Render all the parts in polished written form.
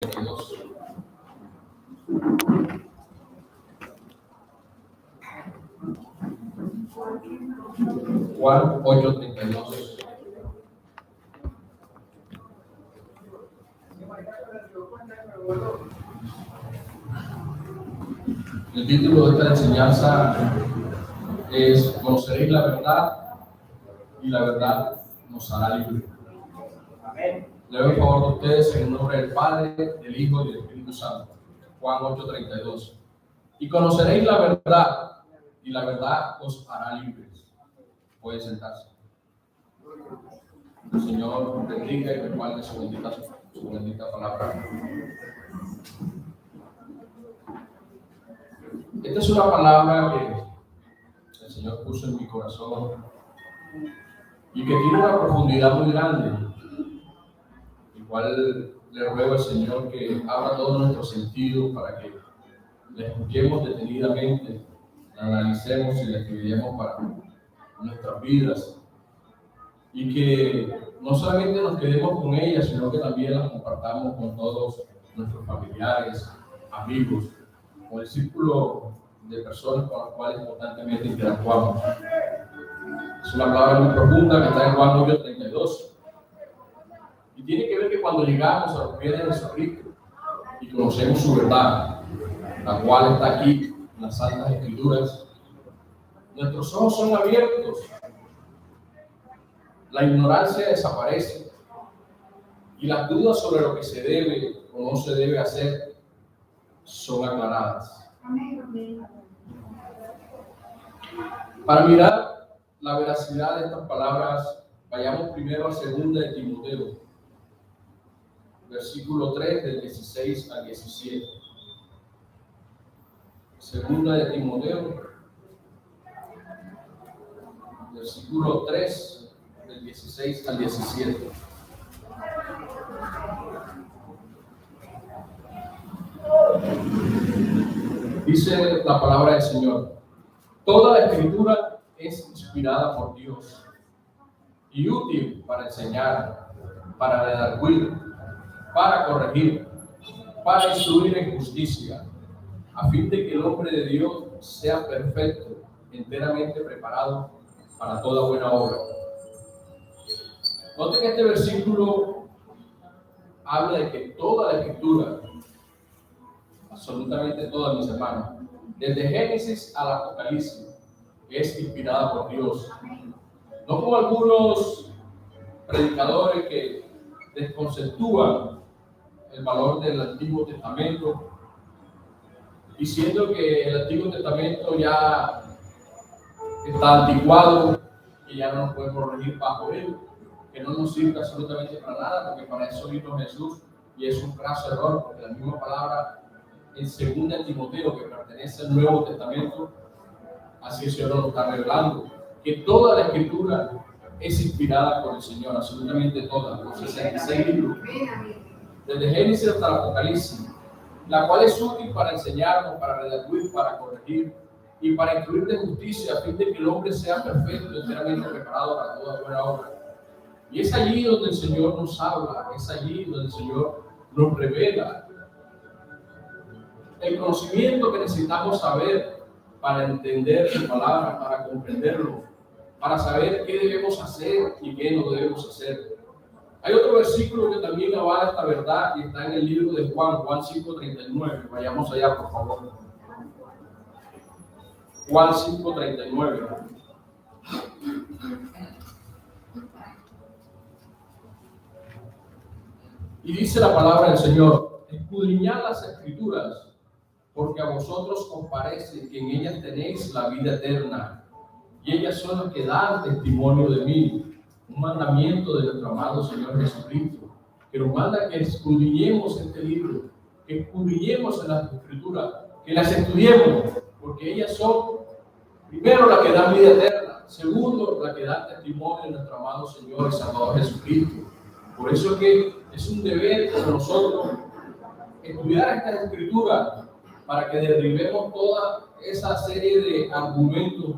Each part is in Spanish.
32. Juan 8:32. El título de esta enseñanza es Conoceréis la verdad y la verdad nos hará libres. Le doy el favor de ustedes en el nombre del Padre, del Hijo y del Espíritu Santo. Juan 8:32. Y conoceréis la verdad y la verdad os hará libres. Puede sentarse. El Señor bendiga y respalde su bendita palabra. Esta es una palabra que el Señor puso en mi corazón y que tiene una profundidad muy grande, igual le ruego al Señor que abra todos nuestros sentidos para que la escuchemos detenidamente, la analicemos y la escribiremos para nuestras vidas y que no solamente nos quedemos con ella, sino que también la compartamos con todos nuestros familiares, amigos, con el círculo de personas con las cuales constantemente interactuamos. Es una palabra muy profunda que está en Juan 8:32 y tiene que ver que cuando llegamos a los pies de Jesucristo y conocemos su verdad, la cual está aquí en las Santas Escrituras, nuestros ojos son abiertos, la ignorancia desaparece y las dudas sobre lo que se debe o no se debe hacer son aclaradas. Para mirar la veracidad de estas palabras, vayamos primero a 2 de Timoteo, versículo 3, del 16 al 17. 2 de Timoteo, versículo 3, del 16 al 17. Dice la palabra del Señor: toda la escritura es inspirada por Dios y útil para enseñar, para redarguir, para corregir, para instruir en justicia, a fin de que el hombre de Dios sea perfecto, enteramente preparado para toda buena obra. Noten que este versículo habla de que toda la escritura, absolutamente toda, mis hermanos, desde Génesis al Apocalipsis, es inspirada por Dios. No como algunos predicadores que desconceptúan el valor del Antiguo Testamento, diciendo que el Antiguo Testamento ya está anticuado, que ya no nos podemos regir bajo él, que no nos sirve absolutamente para nada, porque para eso vino Jesús, y es un graso error, porque la misma palabra en 2 Timoteo, que pertenece al Nuevo Testamento, así el Señor nos está revelando, que toda la Escritura es inspirada por el Señor, absolutamente toda, los 66 libros, desde Génesis hasta el Apocalipsis, la cual es útil para enseñarnos, para redarguir, para corregir y para instruir de justicia, a fin de que el hombre sea perfecto, enteramente preparado para toda buena obra. Y es allí donde el Señor nos habla, es allí donde el Señor nos revela el conocimiento que necesitamos saber para entender su palabra, para comprenderlo, para saber qué debemos hacer y qué no debemos hacer. Hay otro versículo que también avala esta verdad y está en el libro de Juan 5:39. Vayamos allá, por favor. Juan 5:39. Y dice la palabra del Señor: escudriñad las Escrituras, porque a vosotros os parece que en ellas tenéis la vida eterna, y ellas son las que dan testimonio de mí. Un mandamiento de nuestro amado Señor Jesucristo, que nos manda que escudriñemos este libro, que escudriñemos en las Escrituras, que las estudiemos, porque ellas son, primero, las que dan vida eterna, segundo, las que dan testimonio de nuestro amado Señor y Salvador Jesucristo. Por eso es que es un deber para nosotros estudiar estas Escrituras, para que derribemos toda esa serie de argumentos,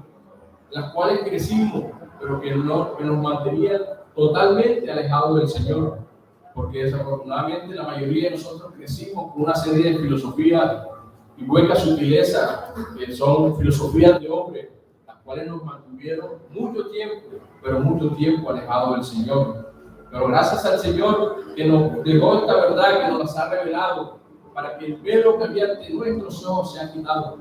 las cuales crecimos, pero que nos mantenían totalmente alejados del Señor. porque desafortunadamente la mayoría de nosotros crecimos con una serie de filosofías y huecas sutilezas que son filosofías de hombre, las cuales nos mantuvieron mucho tiempo, pero mucho tiempo alejados del Señor. Pero gracias al Señor que nos dejó esta verdad, que nos las ha revelado, para que el velo que había ante nuestros ojos se ha quitado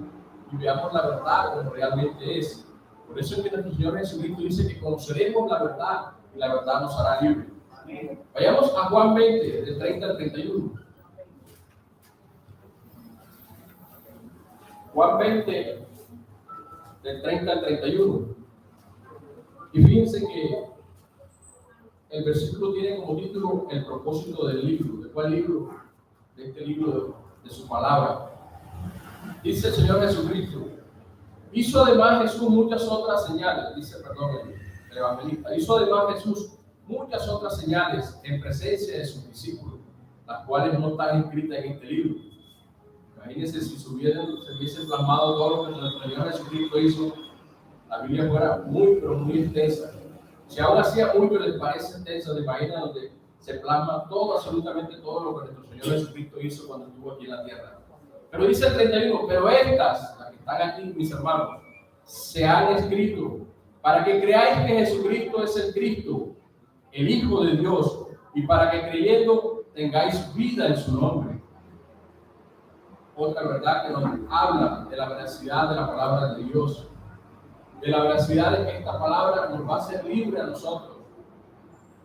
y veamos la verdad como realmente es. Por eso es que nuestro Señor Jesucristo dice que conoceremos la verdad y la verdad nos hará libres. Vayamos a Juan 20, del 30 al 31. Juan 20, del 30 al 31. Y fíjense que el versículo tiene como título el propósito del libro. ¿De cuál libro? De este libro de su palabra. Dice el Señor Jesucristo: hizo además Jesús muchas otras señales, el evangelista. Hizo además Jesús muchas otras señales en presencia de sus discípulos, las cuales no están escritas en este libro. Imagínense si se hubiese plasmado todo lo que nuestro Señor Jesucristo hizo, la Biblia fuera muy, pero muy extensa. Si aún hacía mucho les parece extensa, se imagina donde se plasma todo, absolutamente todo lo que nuestro Señor Jesucristo hizo cuando estuvo aquí en la tierra. Pero dice el 31, pero estas, las que están aquí, mis hermanos, se han escrito para que creáis que Jesucristo es el Cristo, el Hijo de Dios, y para que creyendo tengáis vida en su nombre. Otra verdad que nos habla de la veracidad de la palabra de Dios, de la veracidad de que esta palabra nos va a hacer libre a nosotros,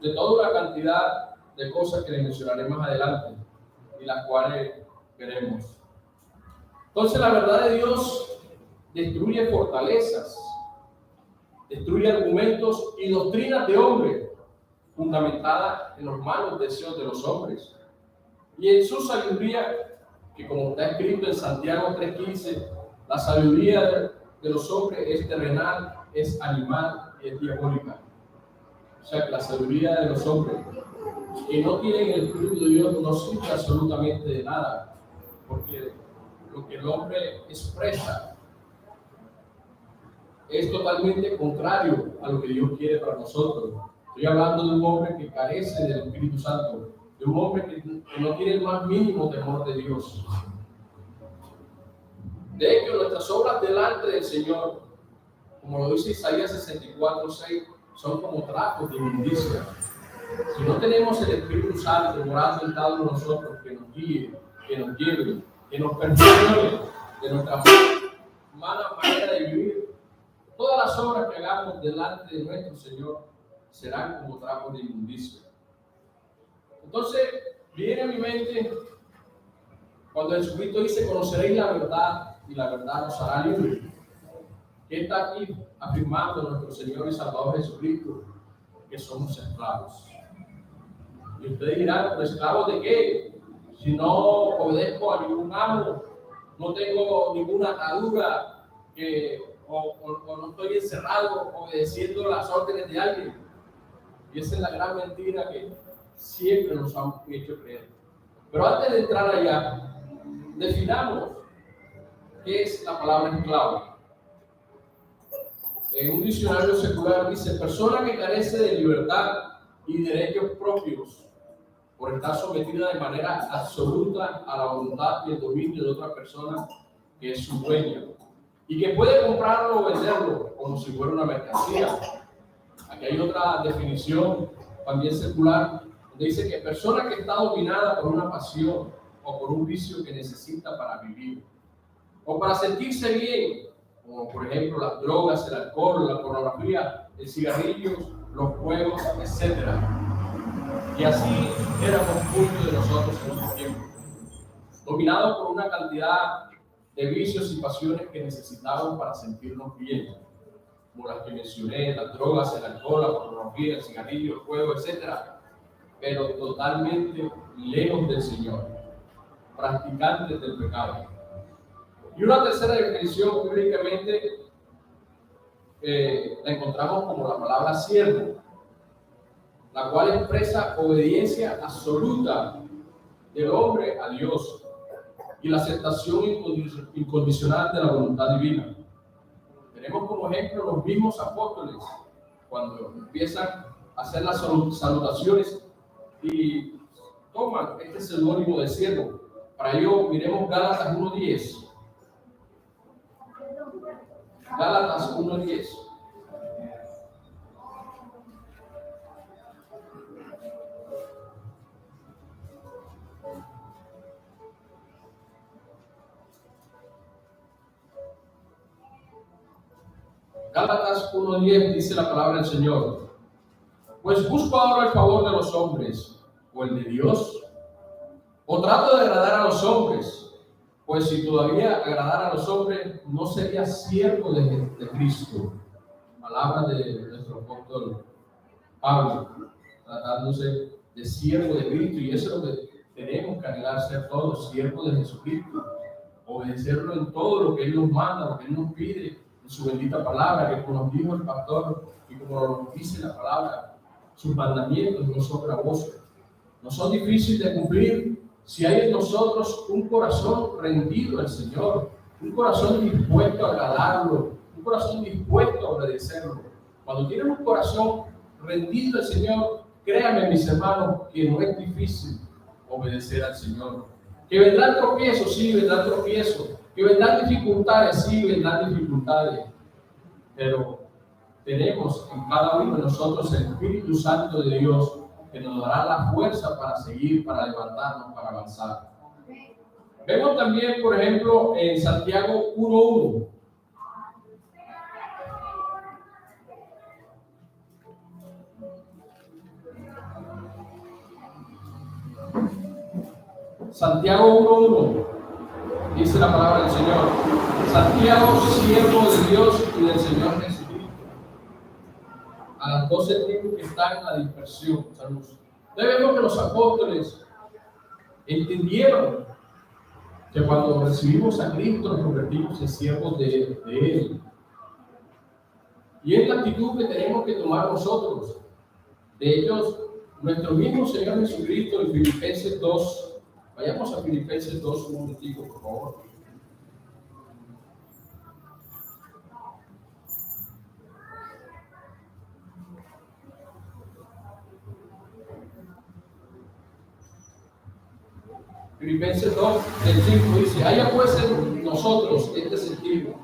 de toda una cantidad de cosas que les mencionaré más adelante y las cuales veremos. Entonces la verdad de Dios destruye fortalezas, destruye argumentos y doctrinas de hombre fundamentadas en los malos deseos de los hombres y en su sabiduría, que como está escrito en Santiago 3:15, la sabiduría de los hombres es terrenal, es animal y es diabólica. O sea que la sabiduría de los hombres que no tienen el Espíritu de Dios no sirve absolutamente de nada, porque lo que el hombre expresa es totalmente contrario a lo que Dios quiere para nosotros. Estoy hablando de un hombre que carece del Espíritu Santo, de un hombre que no tiene el más mínimo temor de Dios. De hecho, nuestras obras delante del Señor, como lo dice Isaías 64:6, son como trapos de inmundicia. Si no tenemos el Espíritu Santo morando en cada uno de nosotros, que nos guíe, que nos lleve, que nos perfeccione de nuestra mala manera de vivir, todas las obras que hagamos delante de nuestro Señor serán como trapos de inmundicia. Entonces, viene a mi mente cuando Jesucristo dice: conoceréis la verdad y la verdad nos hará libres. ¿Qué está aquí afirmando nuestro Señor y Salvador Jesucristo? Que somos esclavos. Y ustedes dirán: ¿pero esclavos de qué? Si no obedezco a ningún amo, no tengo ninguna atadura, o no estoy encerrado obedeciendo las órdenes de alguien. Y esa es la gran mentira que siempre nos han hecho creer. Pero antes de entrar allá, definamos qué es la palabra esclavo. En un diccionario secular dice: persona que carece de libertad y derechos propios por estar sometida de manera absoluta a la voluntad y el dominio de otra persona que es su dueña y que puede comprarlo o venderlo como si fuera una mercancía. Aquí hay otra definición también secular, donde dice que persona que está dominada por una pasión o por un vicio que necesita para vivir o para sentirse bien, como por ejemplo las drogas, el alcohol, la pornografía, el cigarrillo, los juegos, etc. Y así éramos muchos de nosotros en nuestro tiempo, dominados por una cantidad de vicios y pasiones que necesitaban para sentirnos bien, como las que mencioné: las drogas, el alcohol, la pornografía, el cigarrillo, el juego, etc. Pero totalmente lejos del Señor, practicantes del pecado. Y una tercera definición bíblicamente la encontramos como la palabra siervo, la cual expresa obediencia absoluta del hombre a Dios y la aceptación incondicional de la voluntad divina. Tenemos como ejemplo los mismos apóstoles, cuando empiezan a hacer las salutaciones y toman este seudónimo de siervo. Para ello, miremos Gálatas 1:10. Gálatas 1:10. Gálatas 1:10 dice la palabra del Señor. Pues busco ahora el favor de los hombres, o el de Dios, o trato de agradar a los hombres, pues si todavía agradara a los hombres, no sería siervo de Cristo. Palabra de nuestro apóstol Pablo, tratándose de siervo de Cristo, y eso es lo que tenemos que anhelar, ser todos siervos de Jesucristo, obedecerlo en todo lo que Él nos manda, lo que Él nos pide, en su bendita palabra, que como nos dijo el pastor y como nos dice la palabra, sus mandamientos no son gravosos, no son difíciles de cumplir si hay en nosotros un corazón rendido al Señor, un corazón dispuesto a agradarlo, un corazón dispuesto a obedecerlo. Cuando tienen un corazón rendido al Señor, créanme, mis hermanos, que no es difícil obedecer al Señor. Que vendrán tropiezos, sí, vendrán tropiezos. Que vendrán dificultades, sí, vendrán dificultades. Pero tenemos en cada uno de nosotros el Espíritu Santo de Dios que nos dará la fuerza para seguir, para levantarnos, para avanzar. Vemos también, por ejemplo, en Santiago 1:1. Santiago 1:1 dice la palabra del Señor. Santiago, siervo de Dios y del Señor Jesucristo, a las 12 tribus que están en la dispersión. Saludos. Vemos que los apóstoles entendieron que cuando recibimos a Cristo nos convertimos en siervos de Él. Y es la actitud que tenemos que tomar nosotros. De ellos, nuestro mismo Señor Jesucristo en Filipenses 2. Vayamos a Filipenses 2 un momentico, por favor. Filipenses 2, del 5 dice: haya pues en nosotros este sentido,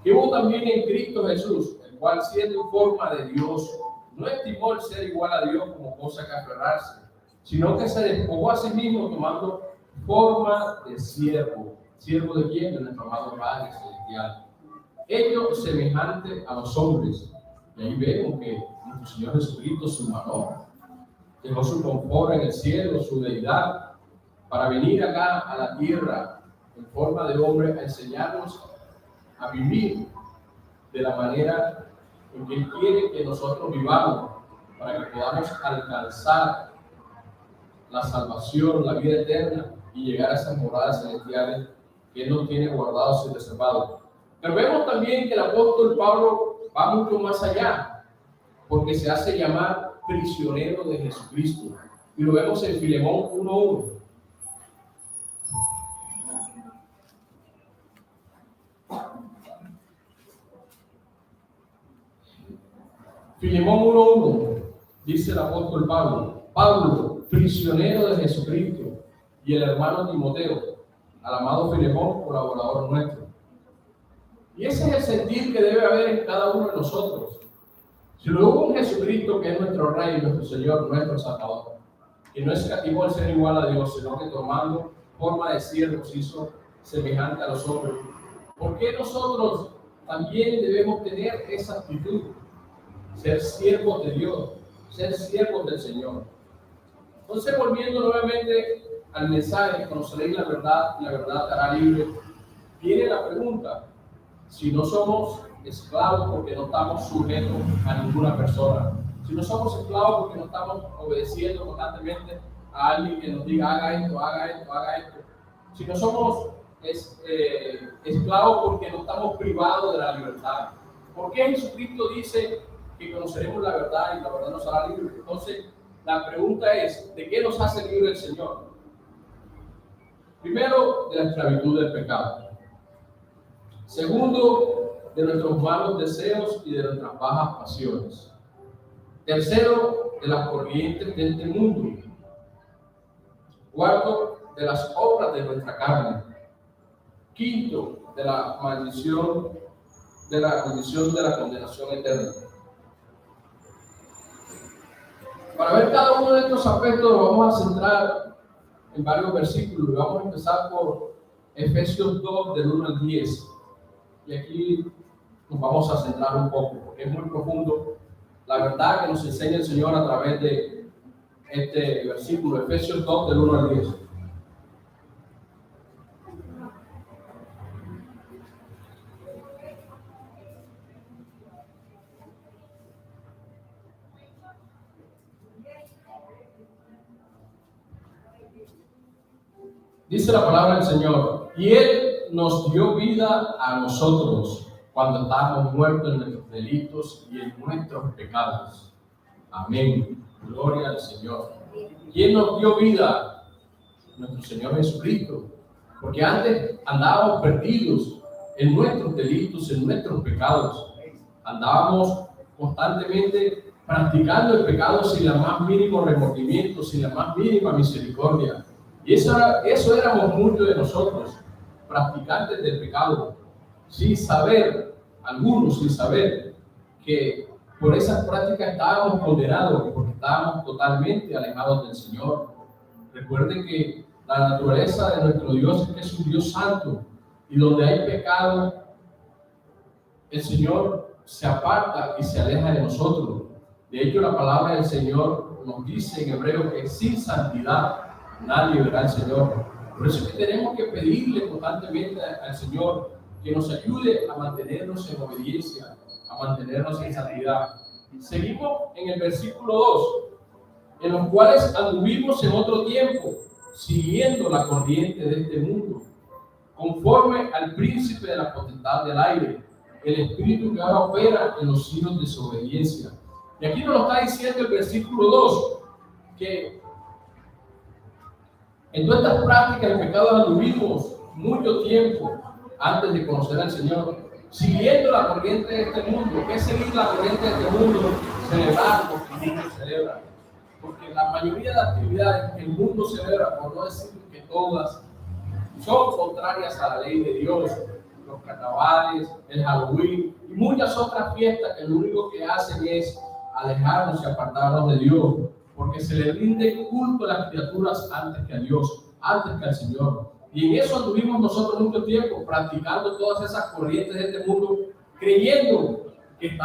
que hubo también en Cristo Jesús, el cual siendo en forma de Dios, no estimó el ser igual a Dios como cosa que aferrarse, sino que se despojó a sí mismo tomando forma de siervo. ¿Siervo de quién? De nuestro amado Padre Celestial. Hecho semejante a los hombres. Y ahí vemos que nuestro Señor Jesucristo se humanó, dejó su confort en el cielo, su deidad, para venir acá a la tierra en forma de hombre a enseñarnos a vivir de la manera en que Él quiere que nosotros vivamos, para que podamos alcanzar la salvación, la vida eterna y llegar a esas moradas celestiales que Él nos tiene guardados y reservados. Pero vemos también que el apóstol Pablo va mucho más allá, porque se hace llamar prisionero de Jesucristo. Y lo vemos en Filemón 1:1. Filemón 1:1 dice el apóstol Pablo: Pablo, prisionero de Jesucristo, y el hermano Timoteo, al amado Filemón, colaborador nuestro. Y ese es el sentir que debe haber en cada uno de nosotros. Si lo hubo un Jesucristo que es nuestro Rey, nuestro Señor, nuestro Salvador, que no escatimó el ser igual a Dios, sino que tomando forma de siervo se hizo semejante a los hombres, ¿por qué nosotros también debemos tener esa actitud? Ser siervos de Dios, ser siervos del Señor. Entonces, volviendo nuevamente al mensaje, conoceréis la verdad y la verdad te hará libre, viene la pregunta: si no somos esclavos porque no estamos sujetos a ninguna persona, si no somos esclavos porque no estamos obedeciendo constantemente a alguien que nos diga haga esto, haga esto, haga esto, si no somos esclavos porque no estamos privados de la libertad, ¿por qué Jesucristo dice que conoceremos la verdad y la verdad nos hará libres? Entonces, la pregunta es: ¿de qué nos hace libre el Señor? Primero, de la esclavitud del pecado. Segundo, de nuestros malos deseos y de nuestras bajas pasiones. Tercero, de las corrientes de este mundo. Cuarto, de las obras de nuestra carne. Quinto, de la maldición de la condenación eterna. Para ver cada uno de estos aspectos vamos a centrar en varios versículos. Vamos a empezar por Efesios 2, del 1 al 10. Y aquí nos vamos a centrar un poco, porque es muy profundo la verdad que nos enseña el Señor a través de este versículo, Efesios 2, del 1 al 10. Dice la palabra del Señor: y Él nos dio vida a nosotros cuando estábamos muertos en nuestros delitos y en nuestros pecados. Amén. Gloria al Señor. ¿Quién nos dio vida? Nuestro Señor Jesucristo. Porque antes andábamos perdidos en nuestros delitos, en nuestros pecados. Andábamos constantemente practicando el pecado sin la más mínimo remordimiento, sin la más mínima misericordia. Y eso éramos muchos de nosotros, practicantes del pecado, sin saber, algunos sin saber, que por esas prácticas estábamos condenados, porque estábamos totalmente alejados del Señor. Recuerden que la naturaleza de nuestro Dios es que es un Dios santo, y donde hay pecado, el Señor se aparta y se aleja de nosotros. De hecho, la palabra del Señor nos dice en hebreo que sin santidad nadie verá al Señor. Por eso es que tenemos que pedirle constantemente al Señor que nos ayude a mantenernos en obediencia, a mantenernos en santidad. Seguimos en el versículo 2, en los cuales anduvimos en otro tiempo, siguiendo la corriente de este mundo, conforme al príncipe de la potestad del aire, el espíritu que ahora opera en los hijos de desobediencia. Y aquí nos lo está diciendo el versículo 2, que en todas estas prácticas de pecado anduvimos mucho tiempo antes de conocer al Señor, siguiendo la corriente de este mundo. ¿Qué es seguir la corriente de este mundo? Celebrar lo que el mundo celebra. Porque la mayoría de actividades que el mundo celebra, por no decir que todas, son contrarias a la ley de Dios. Los carnavales, el Halloween y muchas otras fiestas que lo único que hacen es alejarnos y apartarnos de Dios, porque se le rinde culto a las criaturas antes que a Dios, antes que al Señor. Y en eso anduvimos nosotros mucho tiempo, practicando todas esas corrientes de este mundo, creyendo que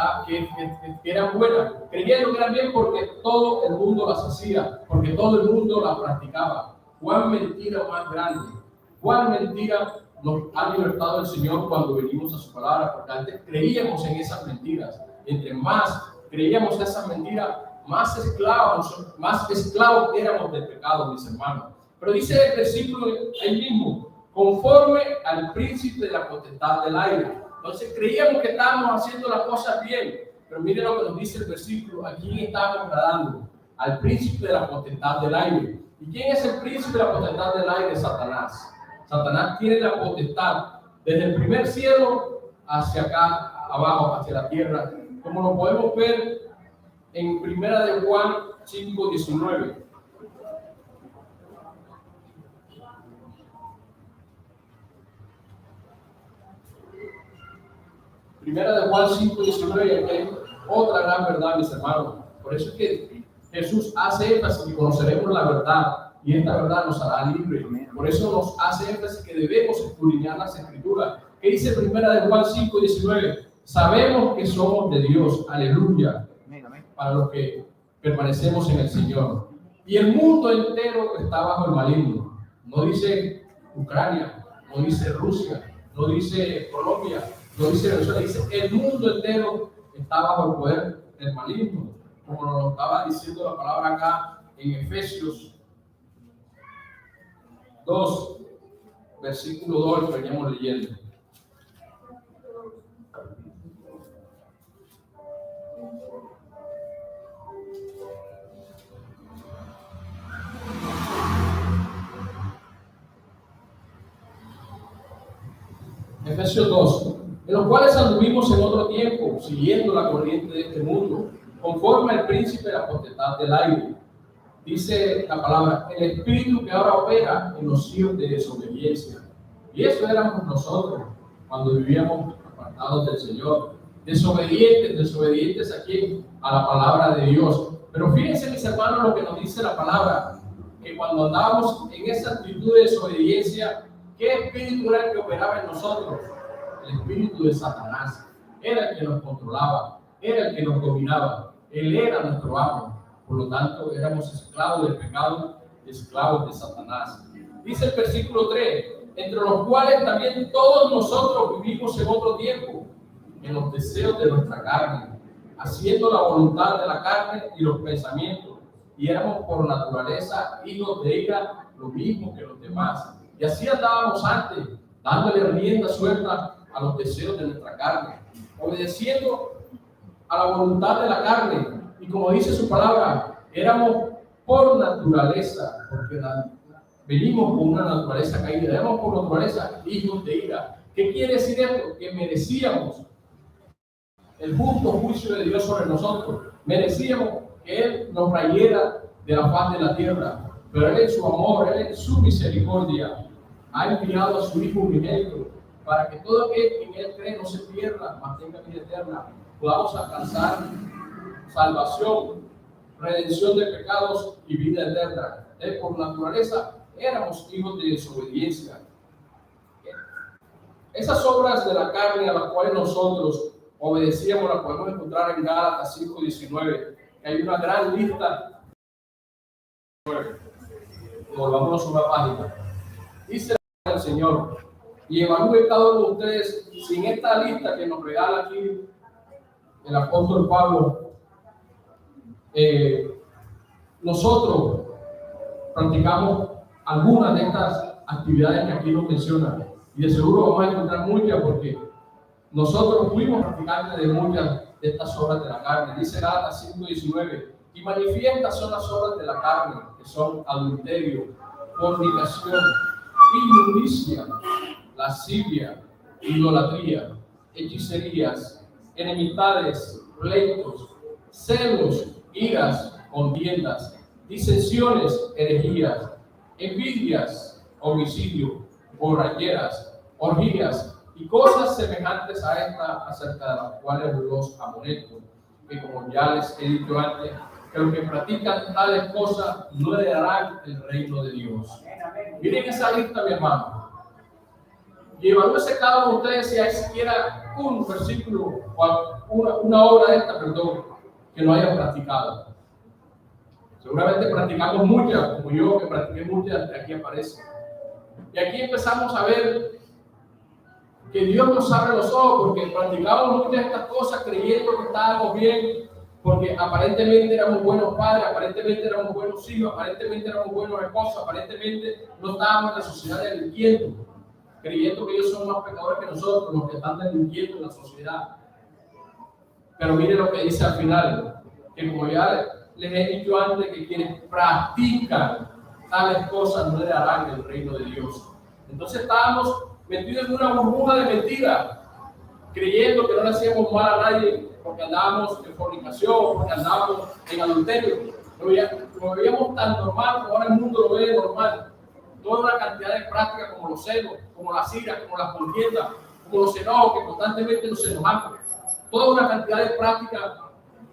eran buenas, creyendo que eran bien porque todo el mundo las hacía, porque todo el mundo las practicaba. ¿Cuán mentira más grande? ¿Cuán mentira nos ha libertado el Señor cuando venimos a su palabra? Porque antes creíamos en esas mentiras. Entre más creíamos en esas mentiras, más esclavos éramos del pecado, mis hermanos. Pero dice el versículo ahí mismo, conforme al príncipe de la potestad del aire. Entonces creíamos que estábamos haciendo las cosas bien, pero miren lo que nos dice el versículo: ¿a quién estamos agradando? Al príncipe de la potestad del aire. ¿Y quién es el príncipe de la potestad del aire? Satanás. Satanás tiene la potestad desde el primer cielo hacia acá abajo, hacia la tierra, como lo podemos ver en Primera de Juan 5:19. Primera de Juan 5:19, hay otra gran verdad, mis hermanos. Por eso es que Jesús hace énfasis que conoceremos la verdad y esta verdad nos hará libres. Por eso nos hace énfasis que debemos escudriñar las Escrituras. ¿Qué dice Primera de Juan 5:19? Sabemos que somos de Dios, aleluya, para los que permanecemos en el Señor. Y el mundo entero está bajo el maligno. No dice Ucrania, no dice Rusia, no dice Colombia, no dice Venezuela, dice el mundo entero está bajo el poder del maligno, como nos estaba diciendo la palabra acá en Efesios 2, versículo 2, que veníamos leyendo. Efesios 2, en los cuales anduvimos en otro tiempo, siguiendo la corriente de este mundo, conforme al príncipe de la potestad del aire, Dice la palabra, el espíritu que ahora opera en los hijos de desobediencia. Y eso éramos nosotros cuando vivíamos apartados del Señor. Desobedientes a quién? A la palabra de Dios. Pero fíjense, mis hermanos, lo que nos dice la palabra, que cuando andábamos en esa actitud de desobediencia, ¿qué espíritu era el que operaba en nosotros? El espíritu de Satanás. Era el que nos controlaba, era el que nos dominaba. Él era nuestro amo. Por lo tanto, éramos esclavos del pecado, esclavos de Satanás. Dice el versículo 3, entre los cuales también todos nosotros vivimos en otro tiempo, en los deseos de nuestra carne, haciendo la voluntad de la carne y los pensamientos. Y éramos por naturaleza hijos de ira, lo mismo que los demás. Y así andábamos antes, dándole rienda suelta a los deseos de nuestra carne, obedeciendo a la voluntad de la carne. Y como dice su palabra, éramos por naturaleza, porque venimos con una naturaleza caída, éramos por naturaleza hijos de ira. ¿Qué quiere decir esto? Que merecíamos el justo juicio de Dios sobre nosotros. Merecíamos que Él nos trayera de la faz de la tierra, pero Él en su amor, Él en su misericordia, ha enviado a su Hijo unigénito para que todo aquel que en Él cree no se pierda, mas tenga vida eterna. Podamos alcanzar salvación, redención de pecados y vida eterna. Por naturaleza éramos hijos de desobediencia. Esas obras de la carne a las cuales nosotros obedecíamos las podemos encontrar en Gálatas 5:19, que hay una gran lista. Volvamos a una página. Dice el Señor, y evalúe cada uno de ustedes sin esta lista que nos regala aquí el apóstol Pablo. Nosotros practicamos algunas de estas actividades que aquí nos mencionan, y de seguro vamos a encontrar muchas, porque nosotros fuimos practicantes de muchas de estas obras de la carne. Dice Gálatas 5:19, y manifiestas son las obras de la carne, que son adulterio, fornicación, inmundicia, lascivia, idolatría, hechicerías, enemistades, pleitos, celos, iras, contiendas, disensiones, herejías, envidias, homicidio, borracheras, orgías y cosas semejantes a esta, acerca de las cuales los amonesto, que como ya les he dicho antes, que los que practican tales cosas no heredarán el reino de Dios. Miren esa lista, mi hermano, y evalúese cada uno de ustedes si hay siquiera un versículo o una obra de esta, que no hayan practicado. Seguramente practicamos muchas, como yo que practiqué muchas que aquí aparecen. Y aquí empezamos a ver que Dios nos abre los ojos, porque practicamos muchas de estas cosas creyendo que estábamos bien, porque aparentemente éramos buenos padres, aparentemente éramos buenos hijos, aparentemente éramos buenos esposos, aparentemente no estábamos en la sociedad delinquiendo, creyendo que ellos son más pecadores que nosotros, los que están delinquiendo en la sociedad. Pero mire lo que dice al final, que como ya les he dicho antes, que quienes practican tales cosas no heredarán el reino de Dios. Entonces estábamos metidos en una burbuja de mentira, creyendo que no le hacíamos mal a nadie porque andábamos en fornicación, porque andábamos en adulterio. Lo veíamos tan normal como ahora el mundo lo ve normal. Toda una cantidad de prácticas como los celos, como las iras, como las contiendas, como los enojos que constantemente nos enojamos. Toda una cantidad de prácticas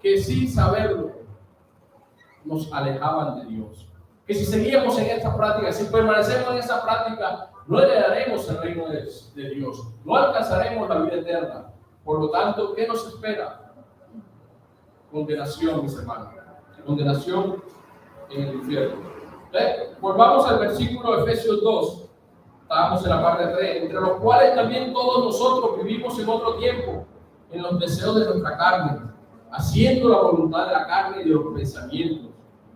que sin saberlo nos alejaban de Dios. Que si seguíamos en esta práctica, si permanecemos en esa práctica, no heredaremos el reino de Dios, no alcanzaremos la vida eterna. Por lo tanto, ¿qué nos espera? Condenación, mis hermanos. Condenación en el infierno. Volvamos al versículo de Efesios 2. Estábamos en la parte 3. Entre los cuales también todos nosotros vivimos en otro tiempo, en los deseos de nuestra carne, haciendo la voluntad de la carne y de los pensamientos.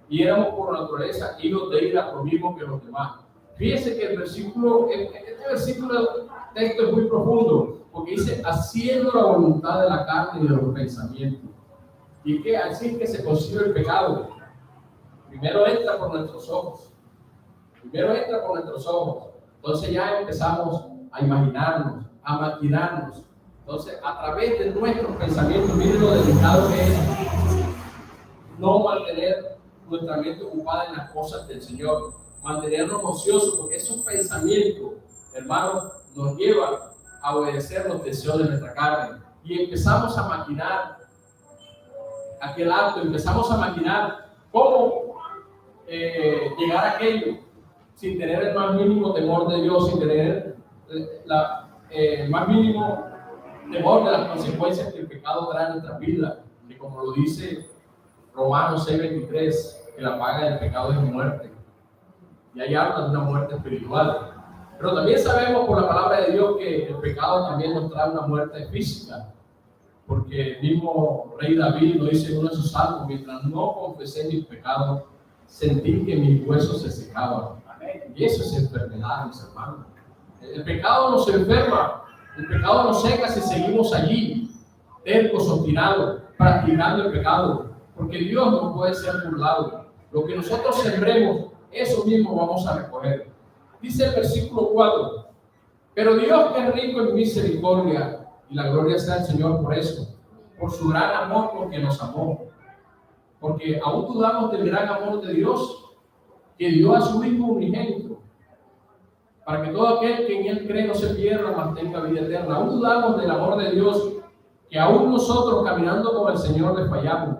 Y éramos por naturaleza hijos de ira, lo mismo que los demás. Fíjense que este versículo texto es muy profundo, porque dice haciendo la voluntad de la carne y de los pensamientos. Y que así que se concibe el pecado. Primero entra por nuestros ojos. Entonces ya empezamos a imaginarnos, a maquinarnos. Entonces, a través de nuestros pensamientos, miren lo delicado que es no mantener nuestra mente ocupada en las cosas del Señor, mantenernos ociosos, porque esos pensamientos, hermanos, nos llevan a obedecer los deseos de nuestra carne y empezamos a maquinar aquel acto, empezamos a maquinar cómo llegar a aquello sin tener el más mínimo temor de Dios, sin tener el más mínimo temor de las consecuencias que el pecado trae en nuestra vida, que como lo dice Romanos 6:23, que la paga del pecado es muerte. Y hay habla de una muerte espiritual. Pero también sabemos por la palabra de Dios que el pecado también nos trae una muerte física. Porque el mismo rey David lo dice en uno de sus salmos: mientras no confesé mis pecados, sentí que mis huesos se secaban. Y eso es enfermedad, mis hermanos. El pecado nos enferma, el pecado nos seca si seguimos allí, tercos, obstinados, practicando el pecado. Porque Dios no puede ser burlado. Lo que nosotros sembremos, eso mismo vamos a recoger. Dice el versículo 4: pero Dios, que es rico en misericordia, y la gloria sea al Señor por eso, por su gran amor, porque nos amó. Porque aún dudamos del gran amor de Dios, que dio a su Hijo unigénito, para que todo aquel que en Él cree no se pierda, mantenga vida eterna. Aún dudamos del amor de Dios, que aún nosotros caminando con el Señor le fallamos,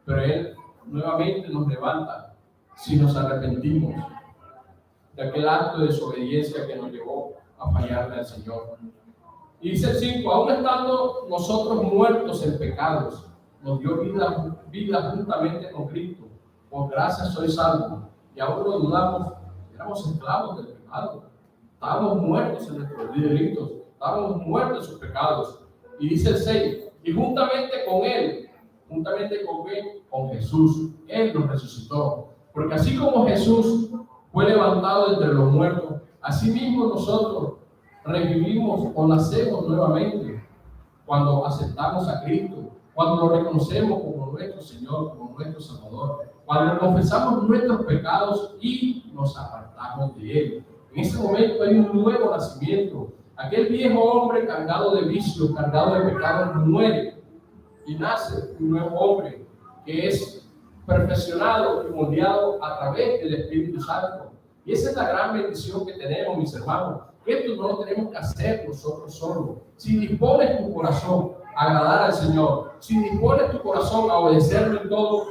pero Él nuevamente nos levanta si nos arrepentimos de aquel acto de desobediencia que nos llevó a fallarle al Señor. Y dice el 5: aún estando nosotros muertos en pecados, nos dio vida juntamente con Cristo. Por gracia sois salvos. Y aún no dudamos, éramos esclavos del pecado. Estábamos muertos en nuestros delitos, estábamos muertos en sus pecados. Y dice el 6: y juntamente con Él, con Jesús, Él nos resucitó. Porque así como Jesús fue levantado entre los muertos, así mismo nosotros revivimos o nacemos nuevamente cuando aceptamos a Cristo, cuando lo reconocemos como nuestro Señor, como nuestro Salvador, cuando confesamos nuestros pecados y nos apartamos de Él. En ese momento hay un nuevo nacimiento. Aquel viejo hombre cargado de vicios, cargado de pecados, muere y nace un nuevo hombre que es perfeccionado y moldeado a través del Espíritu Santo. Y esa es la gran bendición que tenemos, mis hermanos. Esto no lo tenemos que hacer nosotros solos. Si dispones tu corazón a agradar al Señor, si dispones tu corazón a obedecerlo en todo,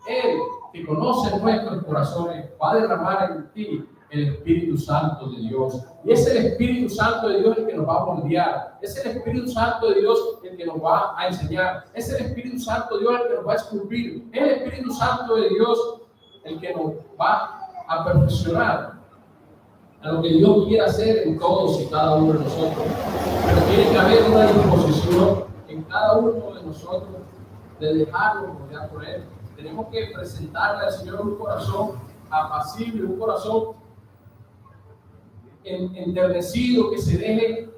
Él, que conoce nuestros corazones, va a derramar en ti el Espíritu Santo de Dios. Y es el Espíritu Santo de Dios el que nos va a moldear. Es el Espíritu Santo de Dios el que nos va a enseñar. Es el Espíritu Santo de Dios el que nos va a esculpir. Es el Espíritu Santo de Dios el que nos va a perfeccionar a lo que Dios quiere hacer en todos y cada uno de nosotros. Pero tiene que haber una disposición en cada uno de nosotros de dejarnos moldear por Él. Tenemos que presentarle al Señor un corazón apacible, un corazón enternecido, que se deje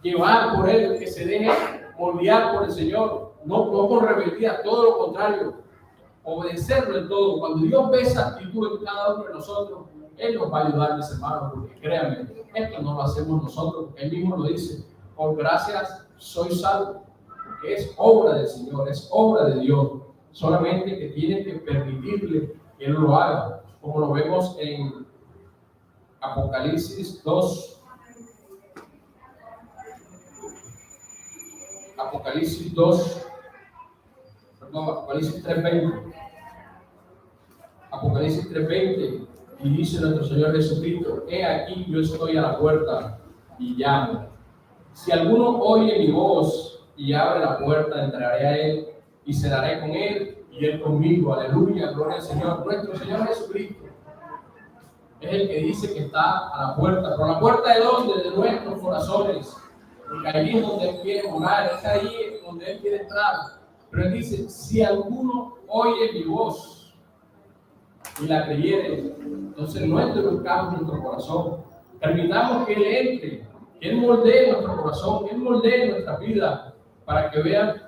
llevar por Él, que se deje moldear por el Señor, no con rebeldía, todo lo contrario, obedecerlo en todo. Cuando Dios ve esa actitud en cada uno de nosotros, Él nos va a ayudar, mis hermanos, porque créanme, esto no lo hacemos nosotros, porque Él mismo lo dice: por gracias soy salvo, porque es obra del Señor, es obra de Dios, solamente que tiene que permitirle que Él lo haga, como lo vemos en Apocalipsis 2, Apocalipsis 3:20. Apocalipsis 3:20, y dice nuestro Señor Jesucristo: he aquí, yo estoy a la puerta y llamo. Si alguno oye mi voz y abre la puerta, entraré a Él y cenaré con Él y Él conmigo. Aleluya, gloria al Señor. Nuestro Señor Jesucristo es el que dice que está a la puerta. ¿Pero la puerta de dónde? De nuestros corazones. Porque ahí es donde Él quiere morar, es ahí donde Él quiere entrar. Pero Él dice: si alguno oye mi voz y la creyere, entonces no endurezcamos nuestro corazón. Permitamos que Él entre, que Él moldee nuestro corazón, que Él moldee nuestra vida, para que vean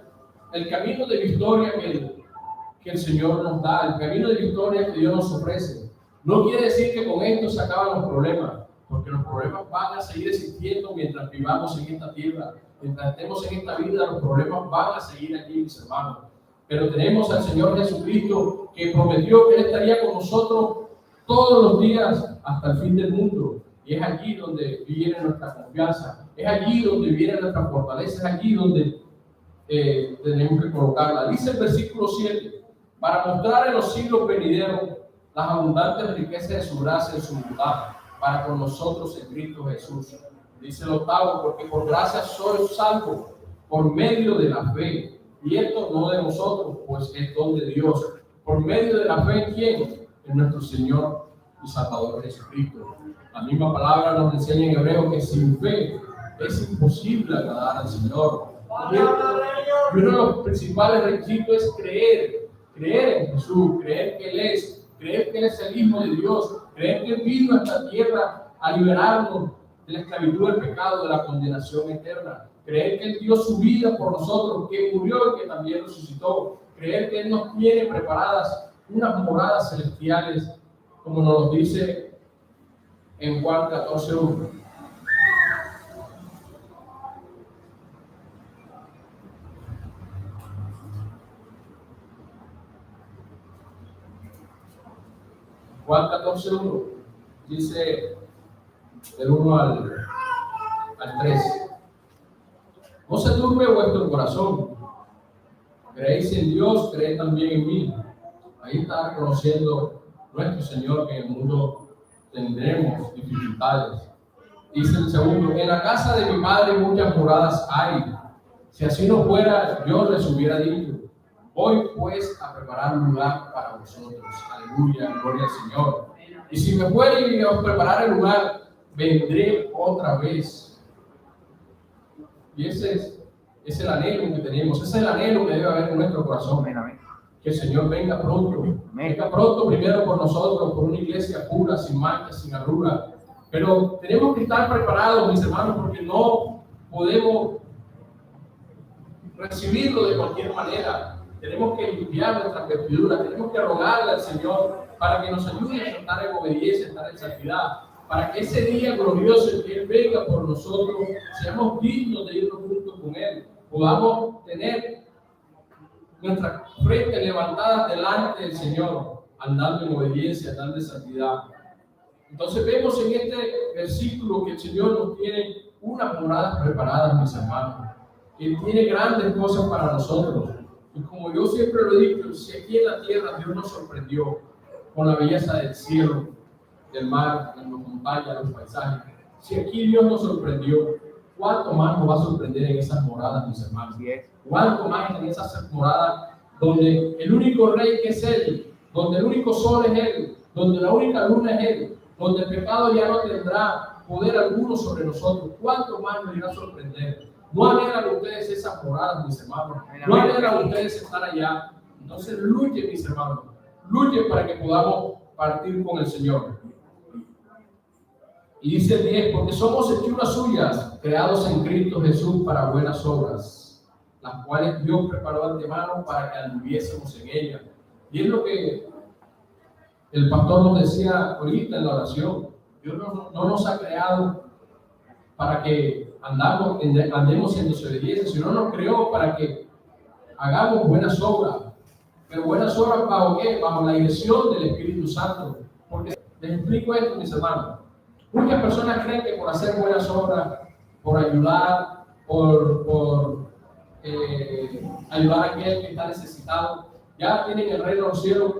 el camino de victoria que el Señor nos da, el camino de victoria que Dios nos ofrece. No quiere decir que con esto se acaban los problemas, porque los problemas van a seguir existiendo mientras vivamos en esta tierra. Mientras estemos en esta vida, los problemas van a seguir aquí, mis hermanos. Pero tenemos al Señor Jesucristo que prometió que Él estaría con nosotros todos los días hasta el fin del mundo. Y es allí donde viene nuestra confianza, es allí donde viene nuestra fortaleza, es allí donde tenemos que colocarla. Dice el versículo 7, para mostrar en los siglos venideros las abundantes riquezas de su gracia y su bondad para con nosotros en Cristo Jesús. Dice el 8, porque por gracia sois salvos por medio de la fe, y esto no de nosotros, pues es don de Dios. Por medio de la fe, ¿en quién? En nuestro Señor y Salvador Jesucristo. La misma palabra nos enseña en Hebreo que sin fe es imposible agradar al Señor. Y uno de los principales requisitos es creer en Jesús, creer que Él es, creer que Él es el Hijo de Dios, creer que Él vino a esta tierra a liberarnos de la esclavitud del pecado, de la condenación eterna, creer que Él dio su vida por nosotros, que murió y que también resucitó, creer que Él nos tiene preparadas unas moradas celestiales, como nos lo dice en Juan 14:1. Juan 14:1 dice del 1 al 3. No se turbe vuestro corazón. Creéis en Dios, creed también en mí. Ahí está reconociendo nuestro Señor que en el mundo tendremos dificultades. Dice el segundo, en la casa de mi Padre muchas moradas hay. Si así no fuera, yo les hubiera dicho. Voy pues a preparar un lugar para vosotros. Aleluya, gloria al Señor. Y si me fuere y os preparar el lugar, vendré otra vez. Y ese es el anhelo que tenemos, ese es el anhelo que debe haber en nuestro corazón. Amén, amén. Que el Señor venga pronto. Amén. Venga pronto primero por nosotros, por una iglesia pura, sin mancha, sin arruga. Pero tenemos que estar preparados, mis hermanos, porque no podemos recibirlo de cualquier manera. Tenemos que limpiar nuestras vestiduras, tenemos que rogarle al Señor para que nos ayude a estar en obediencia, a estar en santidad, para que ese día glorioso en que Él venga por nosotros, seamos dignos de irnos juntos con Él, podamos tener nuestra frente levantada delante del Señor, andando en obediencia, andando en santidad. Entonces vemos en este versículo que el Señor nos tiene unas moradas preparadas, mis hermanos, que tiene grandes cosas para nosotros. Y como yo siempre lo he dicho, si aquí en la tierra Dios nos sorprendió con la belleza del cielo, del mar, las montañas, los paisajes, si aquí Dios nos sorprendió, ¿cuánto más nos va a sorprender en esas moradas, mis hermanos? ¿Cuánto más en esas moradas donde el único rey que es Él, donde el único sol es Él, donde la única luna es Él, donde el pecado ya no tendrá poder alguno sobre nosotros? ¿Cuánto más nos irá a sorprender? No anhelan ustedes esas moradas, mis hermanos. No anhelan ustedes estar allá. Entonces luchen, mis hermanos. Luchen para que podamos partir con el Señor. Y dice el 10, porque somos hechuras suyas, creados en Cristo Jesús para buenas obras, las cuales Dios preparó de antemano para que anduviésemos en ellas. Y es lo que el pastor nos decía ahorita en la oración. Dios no nos ha creado para que andemos en desobediencia, sino nos creó para que hagamos buenas obras. Pero buenas obras ¿bajo qué? Bajo la dirección del Espíritu Santo. Porque les explico esto, mis hermanos. Muchas personas creen que por hacer buenas obras, por ayudar, por ayudar a aquel que está necesitado, ya tienen el reino de los cielos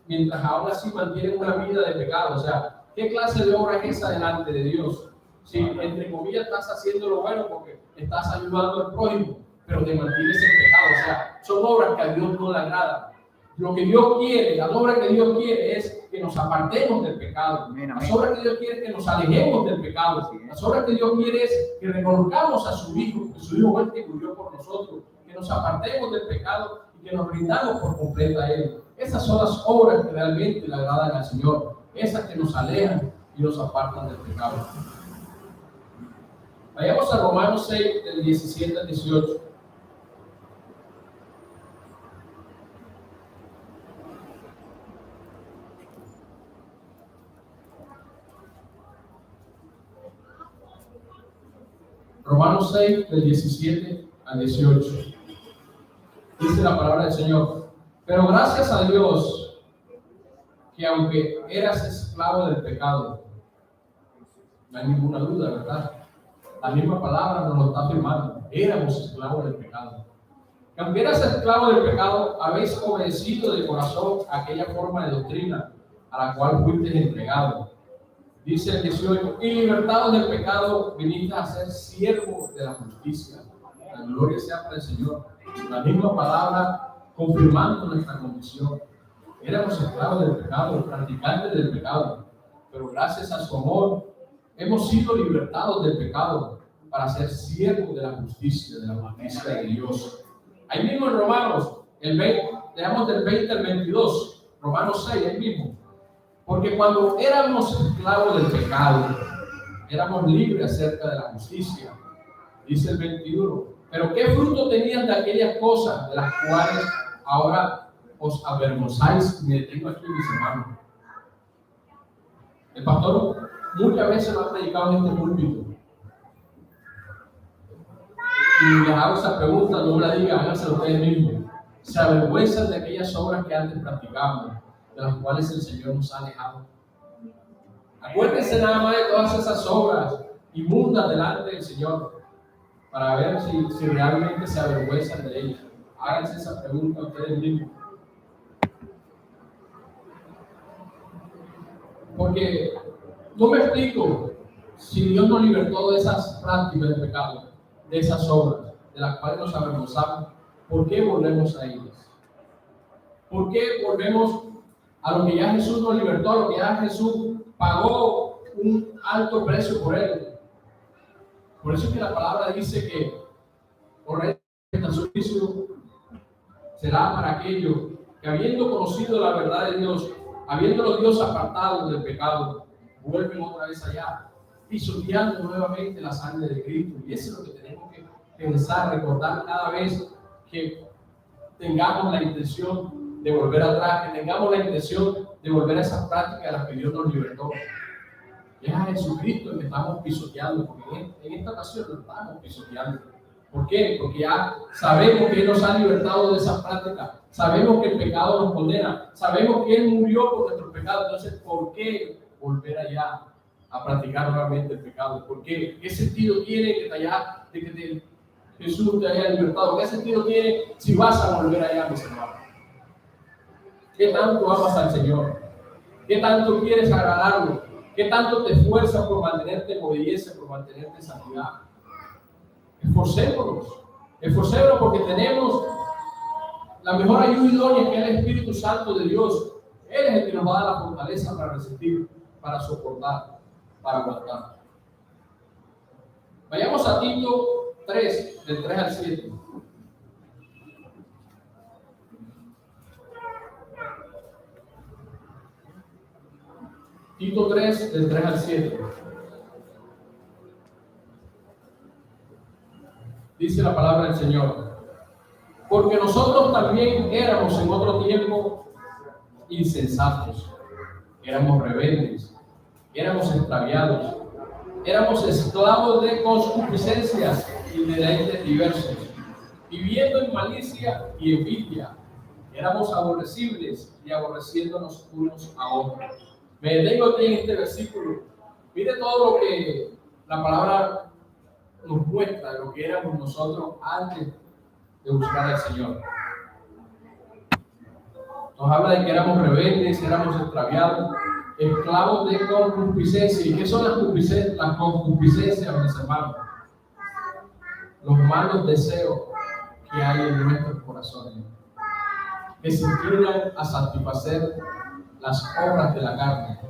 mientras aún así mantienen una vida de pecado. O sea, ¿qué clase de obra es esa delante de Dios? Si entre comillas estás haciendo lo bueno porque estás ayudando al prójimo, pero te mantienes en pecado. O sea, son obras que a Dios no le agradan. Lo que Dios quiere, la obra que Dios quiere es que nos apartemos del pecado. Amén, amén. Las obras que Dios quiere es que nos alejemos del pecado. Las obras que Dios quiere es que reconozcamos a su Hijo, que su Hijo fue el que murió por nosotros, que nos apartemos del pecado y que nos rindamos por completo a Él. Esas son las obras que realmente le agradan al Señor, esas que nos alejan y nos apartan del pecado. Vayamos a Romanos 6, del 17 al 18. Romanos 6, del 17 al 18. Dice la palabra del Señor. Pero gracias a Dios que aunque eras esclavo del pecado, no hay ninguna duda, ¿verdad? La misma palabra nos lo está afirmando. Éramos esclavos del pecado. Que aunque eras esclavo del pecado, habéis obedecido de corazón aquella forma de doctrina a la cual fuiste entregado. Dice el 18, y libertados del pecado, viniste a ser siervos de la justicia. La gloria sea para el Señor. La misma palabra confirmando nuestra condición. Éramos esclavos del pecado, practicantes del pecado, pero gracias a su amor hemos sido libertados del pecado para ser siervos de la justicia de Dios. Ahí mismo en Romanos, leamos del 20 al 22, Romanos 6, ahí mismo. Porque cuando éramos esclavos del pecado, éramos libres acerca de la justicia. Dice el 21. Pero ¿qué fruto tenían de aquellas cosas de las cuales ahora os avergonzáis? Me detengo aquí, mis hermanos. El pastor muchas veces lo ha predicado en este púlpito. Y les hago esa pregunta, no me la digan, háganse ustedes mismos. ¿Se avergüenzan de aquellas obras que antes practicábamos, de las cuales el Señor nos ha alejado? Acuérdense nada más de todas esas obras inmundas delante del Señor, para ver si realmente se avergüenzan de ellas. Háganse esa pregunta ustedes mismos. Porque no me explico, si Dios nos libertó de esas prácticas de pecado, de esas obras, de las cuales nos avergonzamos, ¿por qué volvemos a ellas? ¿Por qué volvemos a lo que ya Jesús nos libertó, a lo que ya Jesús pagó un alto precio por él? Por eso es que la palabra dice que por esta su juicio será para aquellos que, habiendo conocido la verdad de Dios, habiéndolo Dios apartado del pecado, vuelven otra vez allá, pisoteando nuevamente la sangre de Cristo. Y eso es lo que tenemos que pensar, recordar cada vez que tengamos la intención de volver atrás, que tengamos la intención de volver a esas prácticas a las que Dios nos libertó. Es a Jesucristo el que estamos pisoteando, porque en esta ocasión lo estamos pisoteando. ¿Por qué? Porque ya sabemos que Él nos ha libertado de esa práctica, sabemos que el pecado nos condena, sabemos que Él murió por nuestros pecados. Entonces, ¿por qué volver allá a practicar nuevamente el pecado? ¿Por qué? ¿Qué sentido tiene que Jesús te haya libertado? ¿Qué sentido tiene si vas a volver allá, mis hermanos? ¿Qué tanto amas al Señor? ¿Qué tanto quieres agradarlo? ¿Qué tanto te esfuerzas por mantenerte en obediencia, por mantenerte en santidad? Esforcémonos porque tenemos la mejor ayuda idónea, que es el Espíritu Santo de Dios. Él es el que nos va a dar la fortaleza para resistir, para soportar, para aguantar. Vayamos a Tito 3, del 3 al 7. Tito 3, del 3 al 7. Dice la palabra del Señor: porque nosotros también éramos en otro tiempo insensatos, éramos rebeldes, éramos extraviados, éramos esclavos de concupiscencias y deleites diversos, viviendo en malicia y envidia, éramos aborrecibles y aborreciéndonos unos a otros. Me detengo aquí en este versículo. Mire todo lo que la palabra nos muestra, lo que éramos nosotros antes de buscar al Señor. Nos habla de que éramos rebeldes, éramos extraviados, esclavos de concupiscencia. ¿Y qué son las concupiscencias, mis hermanos? Los malos deseos que hay en nuestros corazones, que se inclinan a satisfacer las obras de la carne,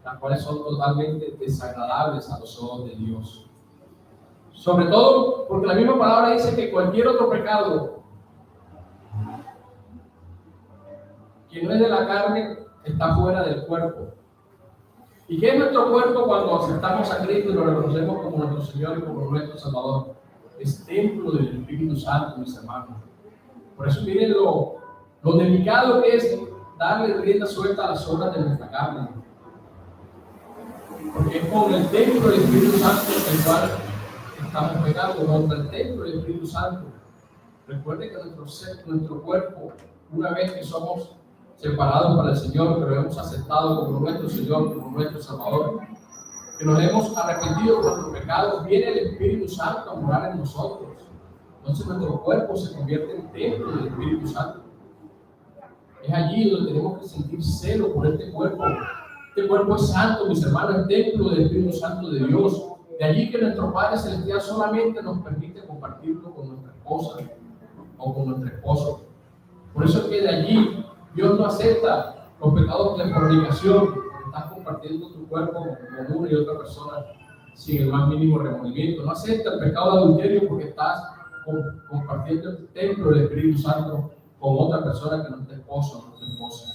las cuales son totalmente desagradables a los ojos de Dios. Sobre todo porque la misma palabra dice que cualquier otro pecado que no es de la carne está fuera del cuerpo. ¿Y qué es nuestro cuerpo cuando aceptamos a Cristo y lo reconocemos como nuestro Señor y como nuestro Salvador? Es templo del Espíritu Santo, mis hermanos. Por eso miren lo delicado que es darle rienda suelta a las obras de nuestra carne. Porque es con el templo del Espíritu Santo el cual estamos pecando, contra el templo del Espíritu Santo. Recuerde que nuestro cuerpo, una vez que somos separados para el Señor, que lo hemos aceptado como nuestro Señor, como nuestro Salvador, que nos hemos arrepentido de nuestros pecados, viene el Espíritu Santo a morar en nosotros. Entonces nuestro cuerpo se convierte en templo del Espíritu Santo. Es allí donde tenemos que sentir celo por este cuerpo. Este cuerpo es santo, mis hermanos, es templo del Espíritu Santo de Dios. De allí que nuestro Padre Celestial solamente nos permite compartirlo con nuestra esposa o con nuestro esposo. Por eso es que de allí Dios no acepta los pecados de fornicación, porque estás compartiendo tu cuerpo con una y otra persona sin el más mínimo remordimiento. No acepta el pecado de adulterio porque estás compartiendo el templo del Espíritu Santo con otra persona que no es tu esposo o no es tu esposa.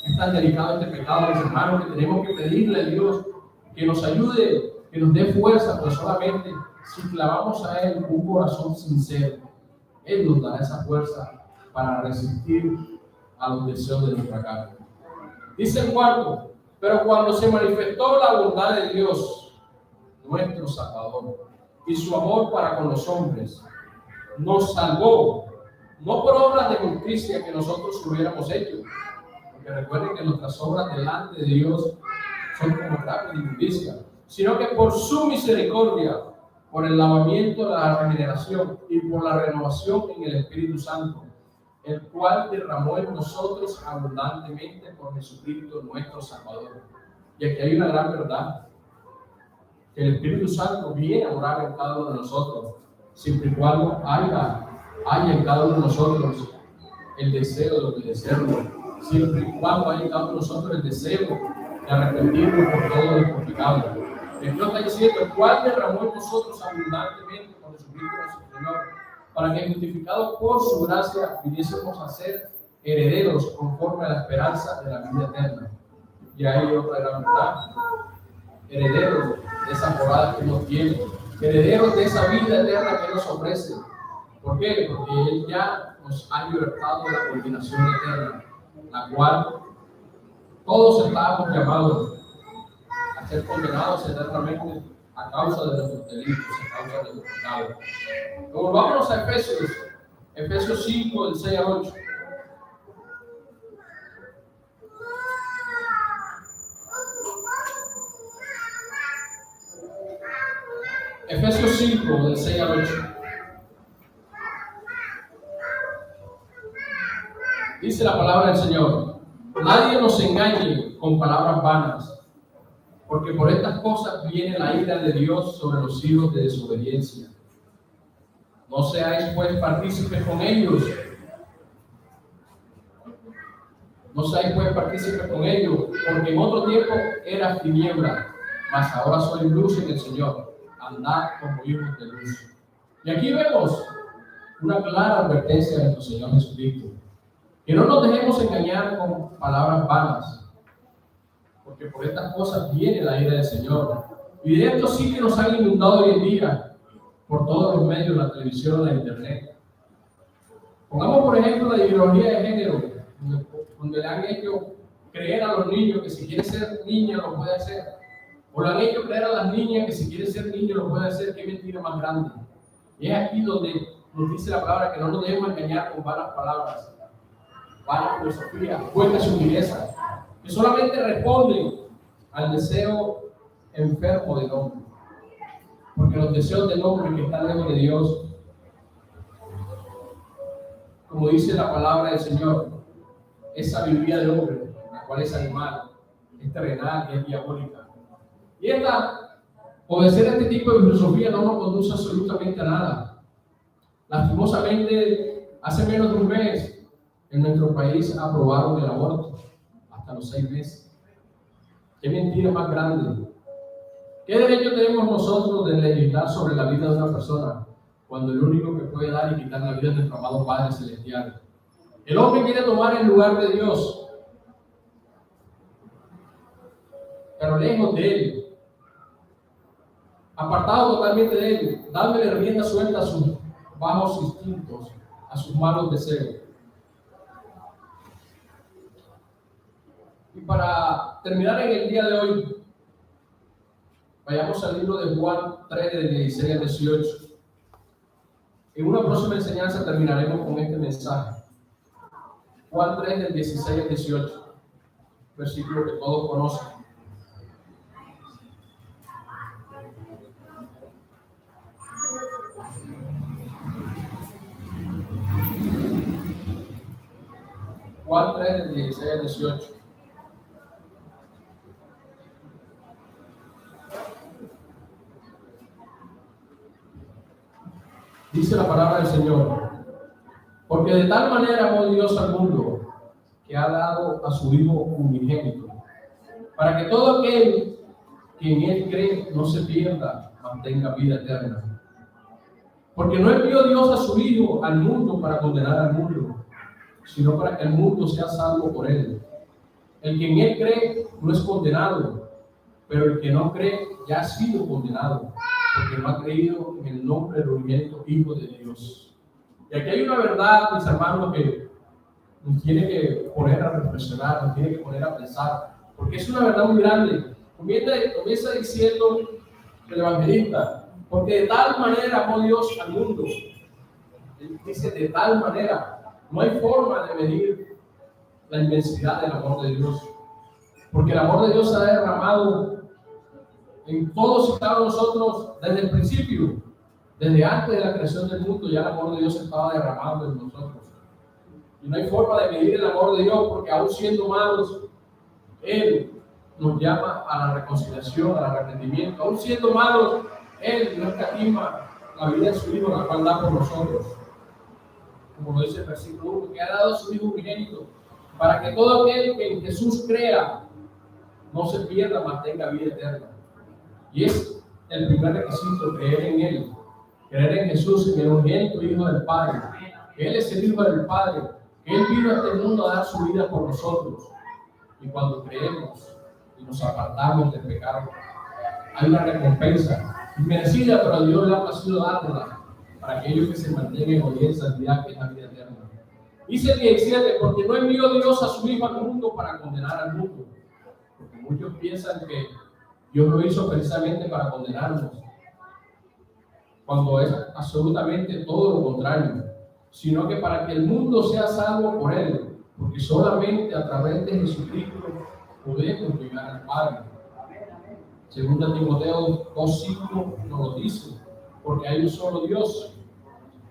Es tan delicado este pecado, mis hermanos, que tenemos que pedirle a Dios que nos ayude, que nos dé fuerza, pero solamente si clavamos a Él un corazón sincero, Él nos dará esa fuerza para resistir a los deseos de nuestra carne. Dice el cuarto, pero cuando se manifestó la bondad de Dios, nuestro Salvador, y su amor para con los hombres, nos salvó, no por obras de justicia que nosotros hubiéramos hecho, porque recuerden que nuestras obras delante de Dios son como trapos de inmundicia, sino que por su misericordia, por el lavamiento de la regeneración y por la renovación en el Espíritu Santo, el cual derramó en nosotros abundantemente por Jesucristo nuestro Salvador. Y aquí hay una gran verdad, que el Espíritu Santo viene a morar en cada uno de nosotros, siempre y cuando haya en cada uno de nosotros el deseo de obedecerlo, siempre y cuando haya en cada uno de nosotros el deseo de arrepentirnos por todos nuestros pecados. El Dios está diciendo, el cual derramó en nosotros abundantemente por Jesucristo nuestro Señor, para que justificados por su gracia viniésemos a ser herederos conforme a la esperanza de la vida eterna. Y ahí hay otra gran verdad, herederos de esa morada que nos tiene, herederos de esa vida eterna que nos ofrece. ¿Por qué? Porque Él ya nos ha libertado de la condenación eterna, la cual todos estábamos llamados a ser condenados eternamente a causa de nuestros delitos, a causa de nuestros pecados. Pero vámonos a Efesios 5, del 6 al 8. Efesios 5, del 6 al 8. Dice la palabra del Señor: nadie nos engañe con palabras vanas, porque por estas cosas viene la ira de Dios sobre los hijos de desobediencia. No seáis pues partícipes con ellos. No seáis pues partícipes con ellos, porque en otro tiempo eras tiniebla, mas ahora sois luz en el Señor. Andad como hijos de luz. Y aquí vemos una clara advertencia de nuestro Señor Jesucristo. Que no nos dejemos engañar con palabras vanas, porque por estas cosas viene la ira del Señor. Y de esto sí que nos han inundado hoy en día por todos los medios, la televisión, la internet. Pongamos por ejemplo la ideología de género, donde le han hecho creer a los niños que si quiere ser niña lo puede hacer, o le han hecho creer a las niñas que si quiere ser niño lo puede hacer. Qué mentira más grande. Y es aquí donde nos dice la palabra que no nos debemos engañar con vanas palabras, vanas filosofías, buenas sutilezas, que solamente responden al deseo enfermo del hombre. Porque los deseos del hombre que están lejos de Dios, como dice la palabra del Señor, es sabiduría del hombre, la cual es animal, es terrenal y es diabólica. Y obedecer a este tipo de filosofía no nos conduce absolutamente a nada. Lastimosamente, hace menos de un mes, en nuestro país aprobaron el aborto hasta los 6 meses. ¿Qué mentira más grande? ¿Qué derecho tenemos nosotros de legislar sobre la vida de una persona cuando el único que puede dar y quitar la vida es nuestro amado Padre Celestial? El hombre quiere tomar el lugar de Dios, pero lejos de Él, apartado totalmente de Él, dándole rienda suelta a sus bajos instintos, a sus malos deseos. Y para terminar en el día de hoy, vayamos al libro de Juan 3, del 16 al 18. En una próxima enseñanza terminaremos con este mensaje. Juan 3, del 16 al 18, versículo que todos conocen. Juan 3, del 16 al 18. Dice la palabra del Señor: porque de tal manera amó Dios al mundo, que ha dado a su Hijo unigénito, para que todo aquel que en Él cree no se pierda, mas tenga vida eterna. Porque no envió Dios a su Hijo al mundo para condenar al mundo, sino para que el mundo sea salvo por Él. El que en Él cree no es condenado, pero el que no cree ya ha sido condenado, porque no ha creído en el nombre del unigénito Hijo de Dios. Y aquí hay una verdad, mis hermanos, que nos tiene que poner a reflexionar, nos tiene que poner a pensar, porque es una verdad muy grande. Comienza diciendo el evangelista: porque de tal manera amó Dios al mundo. Él dice de tal manera. No hay forma de medir la inmensidad del amor de Dios, porque el amor de Dios se ha derramado en todos y cada uno de nosotros desde el principio. Desde antes de la creación del mundo ya el amor de Dios se estaba derramando en nosotros. Y no hay forma de medir el amor de Dios, porque aún siendo malos, Él nos llama a la reconciliación, al arrepentimiento. Aún siendo malos, Él no escatima la vida de su Hijo, la cual da por nosotros. Como lo dice el versículo 1, que ha dado a su Hijo unigénito, para que todo aquel que en Jesús crea no se pierda, mas tenga vida eterna. Y es el primer requisito: creer en Él, creer en Jesús, en el unigénito Hijo del Padre, que Él es el Hijo del Padre, que Él vino a este mundo a dar su vida por nosotros. Y cuando creemos y nos apartamos del pecado, hay una recompensa inmerecida, pero Dios le ha placido dárnosla para aquellos que se mantengan en obediencia a santidad, que es la vida eterna. Dice el 17: porque no envió Dios a su Hijo al mundo para condenar al mundo. Porque muchos piensan que Dios lo hizo precisamente para condenarnos, cuando es absolutamente todo lo contrario, sino que para que el mundo sea salvo por Él, porque solamente a través de Jesucristo podemos llegar al Padre. Segunda Timoteo 2:5 nos lo dice: porque hay un solo Dios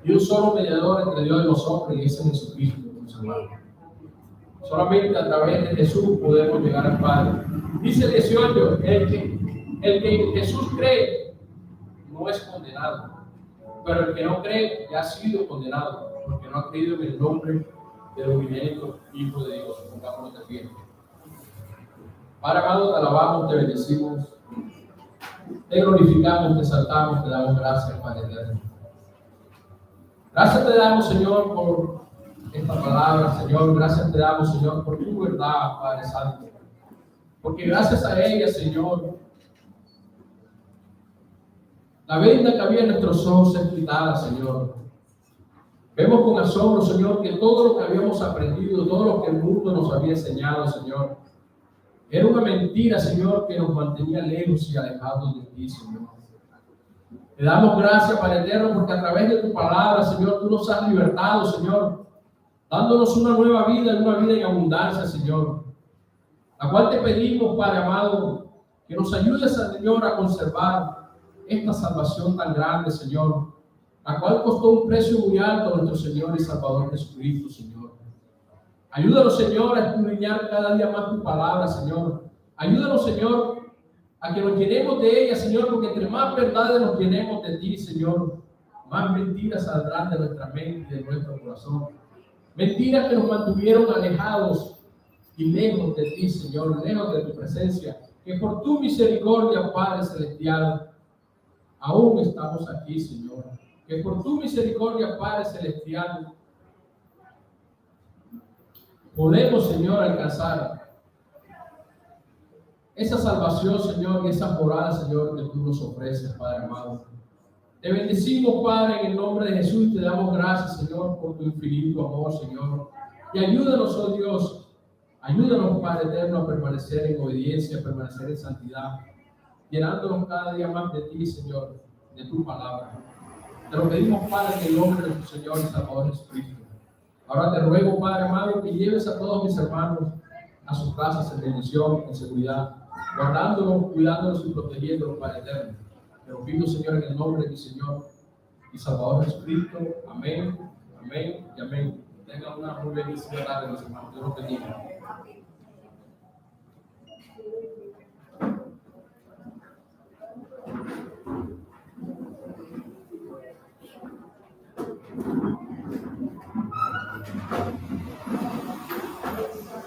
y un solo mediador entre Dios y los hombres, y ese es Jesucristo, mis hermanos. Solamente a través de Jesús podemos llegar al Padre. Dice el 18: el que en Jesús cree no es condenado, pero el que no cree ya ha sido condenado, porque no ha creído en el nombre del unigénito Hijo de Dios. Pongámonos de pie. Padre amado, te alabamos, te bendecimos, te glorificamos, te exaltamos, te damos gracias, Padre eterno. Gracias te damos, Señor, por esta palabra, Señor. Gracias te damos, Señor, por tu verdad, Padre Santo. Porque gracias a ella, Señor, la venda que había en nuestros ojos es quitada, Señor. Vemos con asombro, Señor, que todo lo que habíamos aprendido, todo lo que el mundo nos había enseñado, Señor, era una mentira, Señor, que nos mantenía lejos y alejados de ti, Señor. Te damos gracias, Padre eterno, porque a través de tu palabra, Señor, tú nos has libertado, Señor, dándonos una nueva vida en abundancia, Señor, la cual te pedimos, Padre amado, que nos ayudes, Señor, a conservar esta salvación tan grande, Señor, la cual costó un precio muy alto a nuestro Señor y Salvador Jesucristo, Señor. Ayúdanos, Señor, a escudriñar cada día más tu palabra, Señor. Ayúdanos, Señor, a que nos llenemos de ella, Señor, porque entre más verdades nos llenemos de ti, Señor, más mentiras saldrán de nuestra mente y de nuestro corazón. Mentiras que nos mantuvieron alejados y lejos de ti, Señor, lejos de tu presencia, que por tu misericordia, Padre Celestial, aún estamos aquí, Señor. Que por tu misericordia, Padre Celestial, podemos, Señor, alcanzar esa salvación, Señor, y esa morada, Señor, que tú nos ofreces, Padre amado. Te bendecimos, Padre, en el nombre de Jesús, y te damos gracias, Señor, por tu infinito amor, Señor. Y ayúdanos, oh Dios, ayúdanos, Padre eterno, a permanecer en obediencia, a permanecer en santidad, llenándonos cada día más de ti, Señor, de tu palabra. Te lo pedimos, Padre, en el nombre de nuestro Señor y Salvador Jesucristo. Ahora te ruego, Padre amado, que lleves a todos mis hermanos a sus casas en bendición, en seguridad, guardándolos, cuidándolos y protegiéndolos para eterno. Te lo pido, Señor, en el nombre de mi Señor y Salvador Jesucristo. Amén, amén y amén. Tengan una muy bendecida tarde, mis hermanos. Dios los bendiga.